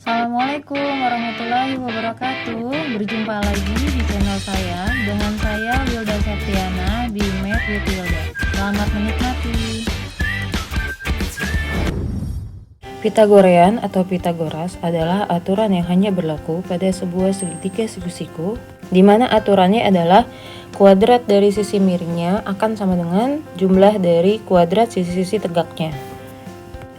Assalamualaikum warahmatullahi wabarakatuh. Berjumpa lagi di channel saya dengan saya Wilda Septiana di Math with Wilda. Selamat menikmati. Pitagorean atau Pitagoras adalah aturan yang hanya berlaku pada sebuah segitiga siku-siku, di mana aturannya adalah kuadrat dari sisi miringnya akan sama dengan jumlah dari kuadrat sisi-sisi tegaknya.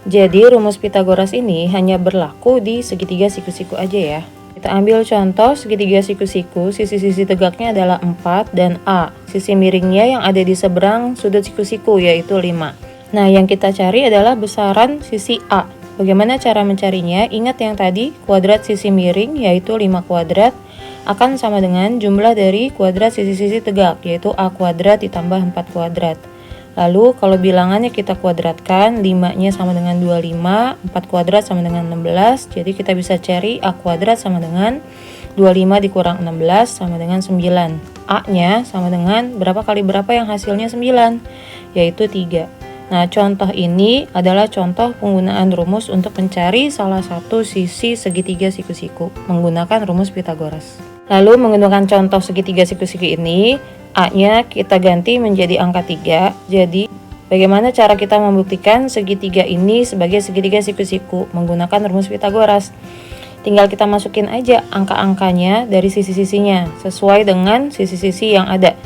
Jadi rumus Pitagoras ini hanya berlaku di segitiga siku-siku aja ya. Kita ambil contoh segitiga siku-siku, sisi-sisi tegaknya adalah 4 dan A. Sisi miringnya yang ada di seberang sudut siku-siku yaitu 5. Nah, yang kita cari adalah besaran sisi A. Bagaimana cara mencarinya? Ingat yang tadi, kuadrat sisi miring yaitu 5 kuadrat akan sama dengan jumlah dari kuadrat sisi-sisi tegak yaitu A kuadrat ditambah 4 kuadrat. Lalu kalau bilangannya kita kuadratkan, 5-nya sama dengan 25, 4 kuadrat sama dengan 16. Jadi kita bisa cari A kuadrat sama dengan 25 dikurang 16 sama dengan 9. A-nya sama dengan berapa kali berapa yang hasilnya 9, yaitu 3. Nah, contoh ini adalah contoh penggunaan rumus untuk mencari salah satu sisi segitiga siku-siku menggunakan rumus Pitagoras. Lalu menggunakan contoh segitiga siku-siku ini, A-nya kita ganti menjadi angka 3. Jadi, bagaimana cara kita membuktikan segitiga ini sebagai segitiga siku-siku menggunakan rumus Pitagoras? Tinggal kita masukin aja angka-angkanya dari sisi-sisinya sesuai dengan sisi-sisi yang ada.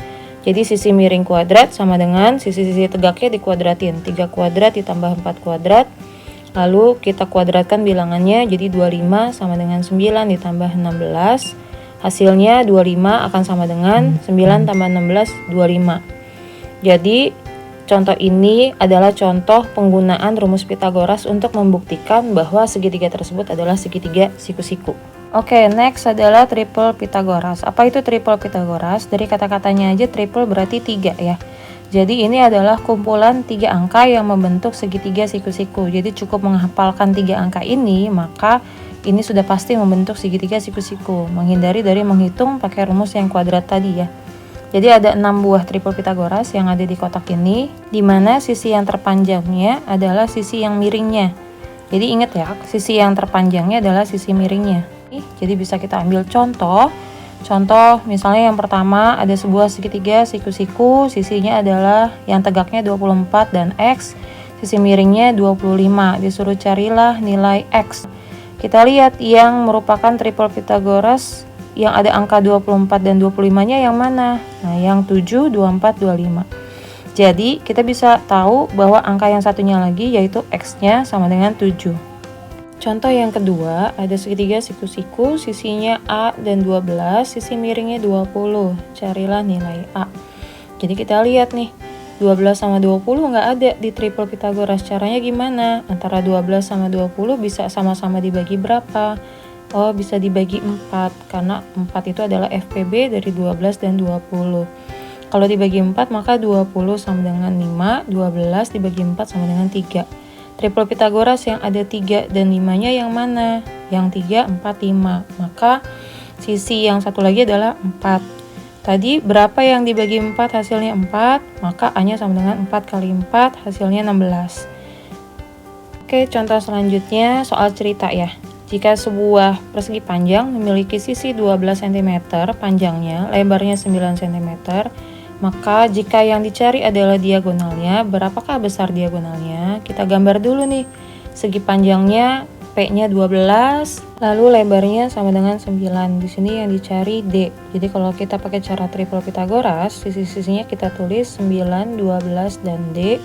Jadi, sisi miring kuadrat sama dengan sisi-sisi tegaknya dikuadratin. 3 kuadrat ditambah 4 kuadrat. Lalu kita kuadratkan bilangannya jadi 25 sama dengan 9 ditambah 16. Hasilnya 25 akan sama dengan 9 tambah 16, 25. Jadi, contoh ini adalah contoh penggunaan rumus Pitagoras untuk membuktikan bahwa segitiga tersebut adalah segitiga siku-siku. Oke, next adalah triple Pitagoras. Apa itu triple Pitagoras? Dari kata-katanya aja triple berarti 3 ya. Jadi ini adalah kumpulan 3 angka yang membentuk segitiga siku-siku. Jadi cukup menghafalkan 3 angka ini, maka ini sudah pasti membentuk segitiga siku-siku, menghindari dari menghitung pakai rumus yang kuadrat tadi ya. Jadi ada 6 buah triple Pitagoras yang ada di kotak ini, di mana sisi yang terpanjangnya adalah sisi yang miringnya. Jadi ingat ya, sisi yang terpanjangnya adalah sisi miringnya. Jadi bisa kita ambil contoh. Contoh misalnya yang pertama ada sebuah segitiga siku-siku, sisinya adalah yang tegaknya 24 dan X, sisi miringnya 25. Disuruh carilah nilai X. Kita lihat yang merupakan triple Pitagoras yang ada angka 24 dan 25-nya yang mana? Nah, yang 7, 24, 25. Jadi, kita bisa tahu bahwa angka yang satunya lagi yaitu X-nya sama dengan 7. Contoh yang kedua, ada segitiga siku-siku, sisinya A dan 12, sisi miringnya 20. Carilah nilai A. Jadi kita lihat nih, 12 sama 20 nggak ada di triple Pitagoras. Caranya gimana? Antara 12 sama 20 bisa sama-sama dibagi berapa? Oh, bisa dibagi 4, karena 4 itu adalah FPB dari 12 dan 20. Kalau dibagi 4, maka 20 sama dengan 5, 12 dibagi 4 sama dengan 3. Triple Pitagoras yang ada 3 dan 5-nya yang mana? Yang 3, 4, 5. Maka sisi yang satu lagi adalah 4. Tadi berapa yang dibagi 4 hasilnya 4, maka A-nya sama dengan 4 kali 4 hasilnya 16. Oke, contoh selanjutnya soal cerita ya. Jika sebuah persegi panjang memiliki sisi 12 cm panjangnya, lebarnya 9 cm, maka jika yang dicari adalah diagonalnya, berapakah besar diagonalnya? Kita gambar dulu nih. Segi panjangnya P-nya 12, lalu lebarnya sama dengan 9. Di sini yang dicari D. Jadi kalau kita pakai cara triple Pitagoras, sisi-sisinya kita tulis 9, 12, dan D.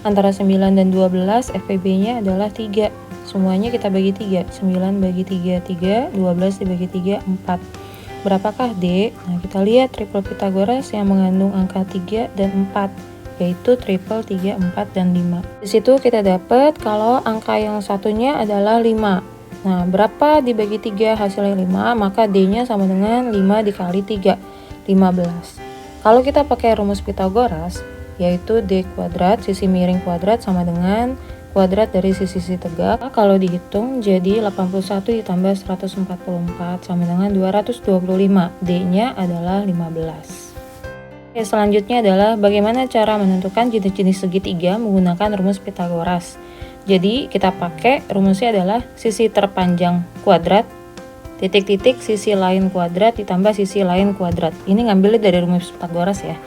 Antara 9 dan 12, FPB-nya adalah 3. Semuanya kita bagi 3. 9 bagi 3, 3. 12 dibagi 3, 4. Berapakah D? Nah, kita lihat triple Pitagoras yang mengandung angka 3 dan 4. Yaitu triple 3, 4, dan 5. Di situ kita dapat kalau angka yang satunya adalah 5. Nah, berapa dibagi 3 hasilnya 5, maka D-nya sama dengan 5 dikali 3, 15. Kalau kita pakai rumus Pitagoras, yaitu D kuadrat, sisi miring kuadrat sama dengan kuadrat dari sisi tegak. Kalau dihitung jadi 81 ditambah 144 sama dengan 225. D-nya adalah 15. Oke, selanjutnya adalah bagaimana cara menentukan jenis-jenis segitiga menggunakan rumus Pitagoras. Jadi kita pakai rumusnya adalah sisi terpanjang kuadrat, titik-titik sisi lain kuadrat ditambah sisi lain kuadrat. Ini ngambilnya dari rumus Pythagoras ya.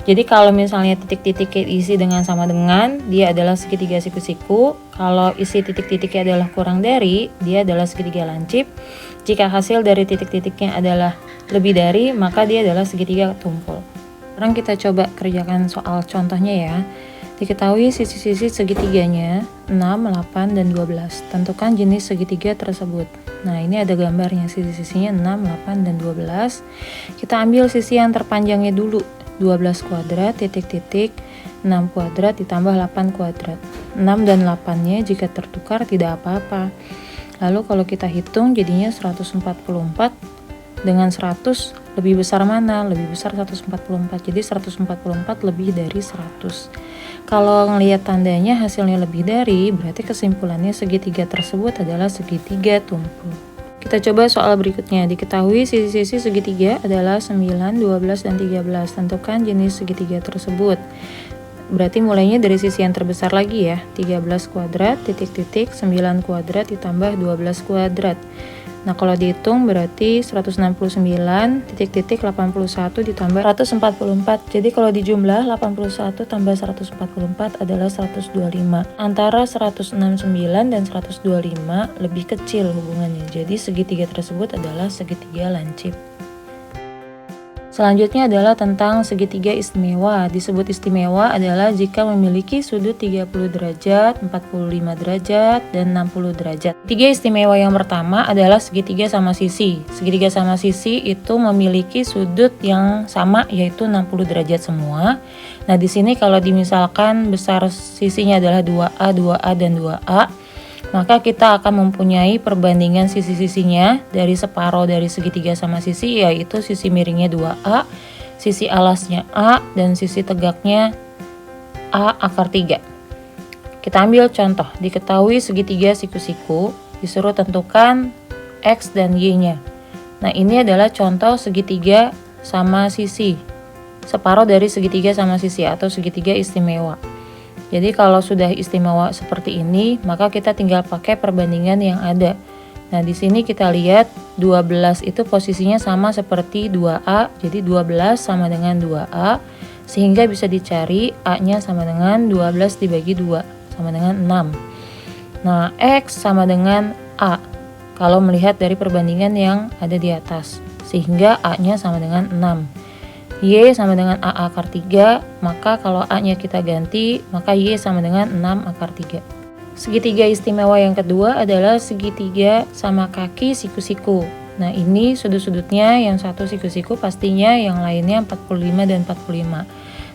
Jadi kalau misalnya titik-titik isi dengan sama dengan, dia adalah segitiga siku-siku. Kalau isi titik-titiknya adalah kurang dari, dia adalah segitiga lancip. Jika hasil dari titik-titiknya adalah lebih dari, maka dia adalah segitiga tumpul. Sekarang kita coba kerjakan soal contohnya ya. Diketahui sisi-sisi segitiganya 6, 8, dan 12. Tentukan jenis segitiga tersebut. Nah, ini ada gambarnya, sisi-sisinya 6, 8, dan 12. Kita ambil sisi yang terpanjangnya dulu. 12 kuadrat, titik-titik, 6 kuadrat ditambah 8 kuadrat. 6 dan 8-nya jika tertukar tidak apa-apa. Lalu kalau kita hitung jadinya 144 dengan 100 lebih besar mana? Lebih besar 144. Jadi 144 lebih dari 100. Kalau ngelihat tandanya hasilnya lebih dari, berarti kesimpulannya segitiga tersebut adalah segitiga tumpul. Kita coba soal berikutnya. Diketahui sisi-sisi segitiga adalah 9, 12, dan 13. Tentukan jenis segitiga tersebut. Berarti mulainya dari sisi yang terbesar lagi ya. 13 kuadrat, titik-titik, 9 kuadrat ditambah 12 kuadrat. Nah, kalau dihitung berarti 169, titik-titik, 81 ditambah 144. Jadi kalau dijumlah 81 tambah 144 adalah 125. Antara 169 dan 125 lebih kecil hubungannya. Jadi segitiga tersebut adalah segitiga lancip. Selanjutnya adalah tentang segitiga istimewa. Disebut istimewa adalah jika memiliki sudut 30 derajat, 45 derajat, dan 60 derajat. Segitiga istimewa yang pertama adalah segitiga sama sisi. Segitiga sama sisi itu memiliki sudut yang sama, yaitu 60 derajat semua. Nah, di sini kalau dimisalkan besar sisinya adalah 2A, 2A, dan 2A, maka kita akan mempunyai perbandingan sisi-sisinya dari separuh dari segitiga sama sisi, yaitu sisi miringnya 2A, sisi alasnya A, dan sisi tegaknya A akar 3. Kita ambil contoh. Diketahui segitiga siku-siku, disuruh tentukan X dan Y-nya. Nah, ini adalah contoh segitiga sama sisi, separuh dari segitiga sama sisi atau segitiga istimewa. Jadi kalau sudah istimewa seperti ini, maka kita tinggal pakai perbandingan yang ada. Nah, di sini kita lihat 12 itu posisinya sama seperti 2A, jadi 12 sama dengan 2A, sehingga bisa dicari A-nya sama dengan 12 dibagi 2, sama dengan 6. Nah, X sama dengan A, kalau melihat dari perbandingan yang ada di atas, sehingga A-nya sama dengan 6. Y sama dengan A akar 3, maka kalau A-nya kita ganti, maka Y sama dengan 6 akar 3. Segitiga istimewa yang kedua adalah segitiga sama kaki siku-siku. Nah, ini sudut-sudutnya yang satu siku-siku pastinya, yang lainnya 45 dan 45.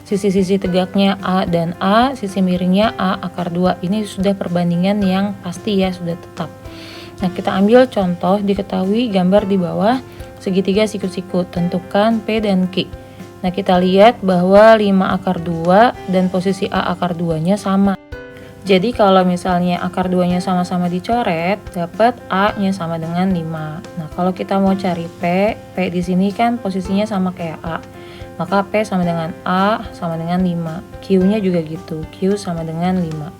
Sisi-sisi tegaknya A dan A, sisi miringnya A akar 2. Ini sudah perbandingan yang pasti ya, sudah tetap. Nah, kita ambil contoh. Diketahui gambar di bawah segitiga siku-siku. Tentukan P dan Q. Nah, kita lihat bahwa 5 akar 2 dan posisi A akar 2-nya sama. Jadi kalau misalnya akar 2-nya sama-sama dicoret, dapat A-nya sama dengan 5. Nah, kalau kita mau cari P di sini kan posisinya sama kayak A. Maka P sama dengan A sama dengan 5. Q-nya juga gitu, Q sama dengan 5.